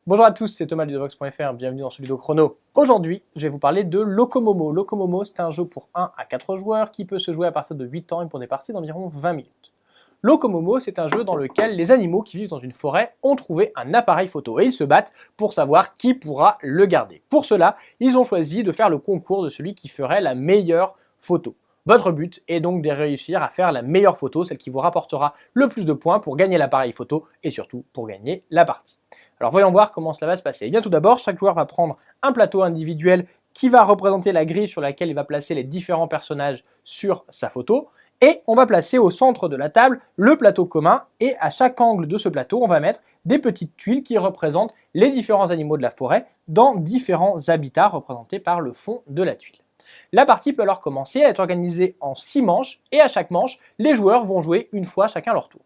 Bonjour à tous, c'est Thomas de Vox.fr, bienvenue dans ce vidéo chrono. Aujourd'hui, je vais vous parler de Locomomo. Locomomo, c'est un jeu pour 1 à 4 joueurs qui peut se jouer à partir de 8 ans et pour des parties d'environ 20 minutes. Locomomo, c'est un jeu dans lequel les animaux qui vivent dans une forêt ont trouvé un appareil photo et ils se battent pour savoir qui pourra le garder. Pour cela, ils ont choisi de faire le concours de celui qui ferait la meilleure photo. Votre but est donc de réussir à faire la meilleure photo, celle qui vous rapportera le plus de points pour gagner l'appareil photo et surtout pour gagner la partie. Alors voyons voir comment cela va se passer. Et bien tout d'abord, chaque joueur va prendre un plateau individuel qui va représenter la grille sur laquelle il va placer les différents personnages sur sa photo. Et on va placer au centre de la table le plateau commun et à chaque angle de ce plateau, on va mettre des petites tuiles qui représentent les différents animaux de la forêt dans différents habitats représentés par le fond de la tuile. La partie peut alors commencer à être organisée en 6 manches et à chaque manche, les joueurs vont jouer une fois chacun leur tour.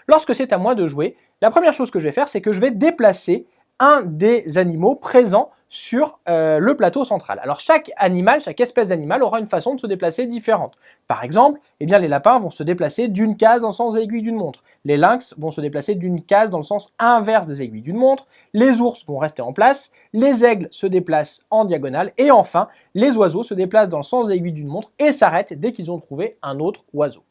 Lorsque c'est à moi de jouer, la première chose que je vais faire, c'est que je vais déplacer un des animaux présents sur le plateau central. Alors chaque animal, chaque espèce d'animal aura une façon de se déplacer différente. Par exemple, eh bien, les lapins vont se déplacer d'une case dans le sens des aiguilles d'une montre. Les lynx vont se déplacer d'une case dans le sens inverse des aiguilles d'une montre. Les ours vont rester en place. Les aigles se déplacent en diagonale. Et enfin, les oiseaux se déplacent dans le sens des aiguilles d'une montre et s'arrêtent dès qu'ils ont trouvé un autre oiseau.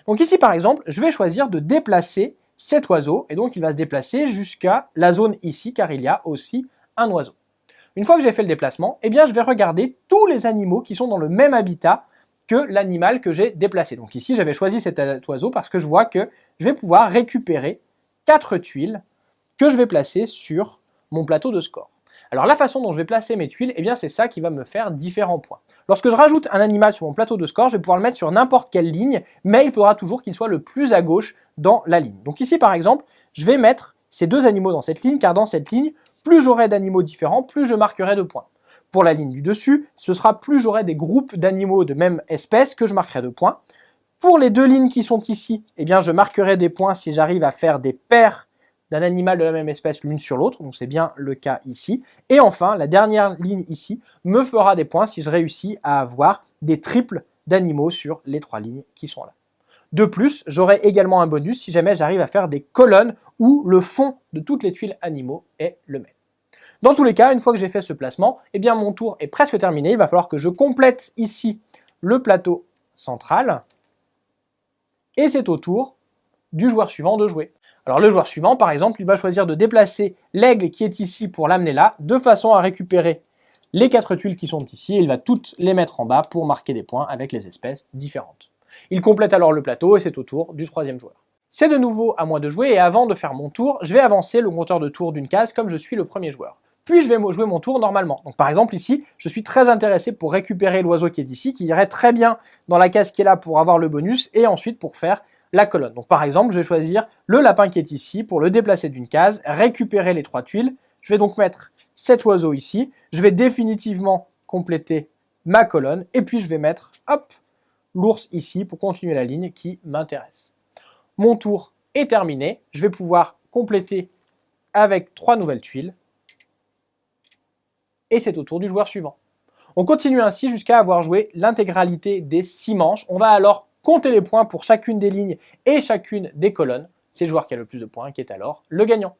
Donc ici, par exemple, je vais choisir de déplacer cet oiseau, et donc il va se déplacer jusqu'à la zone ici, car il y a aussi un oiseau. Une fois que j'ai fait le déplacement, eh bien je vais regarder tous les animaux qui sont dans le même habitat que l'animal que j'ai déplacé. Donc ici, j'avais choisi cet oiseau parce que je vois que je vais pouvoir récupérer 4 tuiles que je vais placer sur mon plateau de score. Alors la façon dont je vais placer mes tuiles, eh bien c'est ça qui va me faire différents points. Lorsque je rajoute un animal sur mon plateau de score, je vais pouvoir le mettre sur n'importe quelle ligne, mais il faudra toujours qu'il soit le plus à gauche dans la ligne. Donc ici par exemple, je vais mettre ces deux animaux dans cette ligne, car dans cette ligne, plus j'aurai d'animaux différents, plus je marquerai de points. Pour la ligne du dessus, ce sera plus j'aurai des groupes d'animaux de même espèce que je marquerai de points. Pour les deux lignes qui sont ici, eh bien je marquerai des points si j'arrive à faire des paires d'un animal de la même espèce l'une sur l'autre, donc c'est bien le cas ici. Et enfin, la dernière ligne ici me fera des points si je réussis à avoir des triples d'animaux sur les 3 lignes qui sont là. De plus, j'aurai également un bonus si jamais j'arrive à faire des colonnes où le fond de toutes les tuiles animaux est le même. Dans tous les cas, une fois que j'ai fait ce placement, eh bien mon tour est presque terminé. Il va falloir que je complète ici le plateau central. Et c'est au tour du joueur suivant de jouer. Alors le joueur suivant, par exemple, il va choisir de déplacer l'aigle qui est ici pour l'amener là, de façon à récupérer les 4 tuiles qui sont ici, et il va toutes les mettre en bas pour marquer des points avec les espèces différentes. Il complète alors le plateau et c'est au tour du 3e joueur. C'est de nouveau à moi de jouer et avant de faire mon tour, je vais avancer le compteur de tour d'une case comme je suis le premier joueur. Puis je vais jouer mon tour normalement. Donc par exemple ici, je suis très intéressé pour récupérer l'oiseau qui est ici, qui irait très bien dans la case qui est là pour avoir le bonus et ensuite pour faire la colonne. Donc par exemple, je vais choisir le lapin qui est ici pour le déplacer d'une case, récupérer les 3 tuiles. Je vais donc mettre cet oiseau ici. Je vais définitivement compléter ma colonne et puis je vais mettre, hop, l'ours ici pour continuer la ligne qui m'intéresse. Mon tour est terminé. Je vais pouvoir compléter avec 3 nouvelles tuiles. Et c'est au tour du joueur suivant. On continue ainsi jusqu'à avoir joué l'intégralité des 6 manches. On va alors compter les points pour chacune des lignes et chacune des colonnes. C'est le joueur qui a le plus de points qui est alors le gagnant.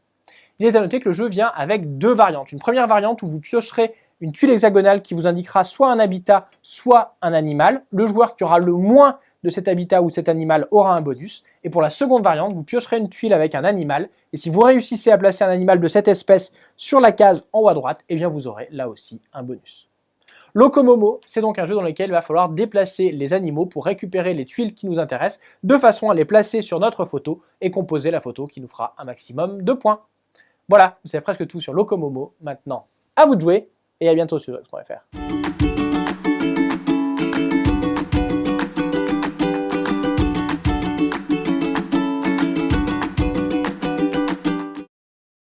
Il est à noter que le jeu vient avec 2 variantes. Une première variante où vous piocherez une tuile hexagonale qui vous indiquera soit un habitat, soit un animal. Le joueur qui aura le moins de cet habitat ou de cet animal aura un bonus. Et pour la seconde variante, vous piocherez une tuile avec un animal. Et si vous réussissez à placer un animal de cette espèce sur la case en haut à droite, eh bien vous aurez là aussi un bonus. Locomomo, c'est donc un jeu dans lequel il va falloir déplacer les animaux pour récupérer les tuiles qui nous intéressent, de façon à les placer sur notre photo et composer la photo qui nous fera un maximum de points. Voilà, vous savez presque tout sur Locomomo. Maintenant, à vous de jouer et à bientôt sur Vox.fr.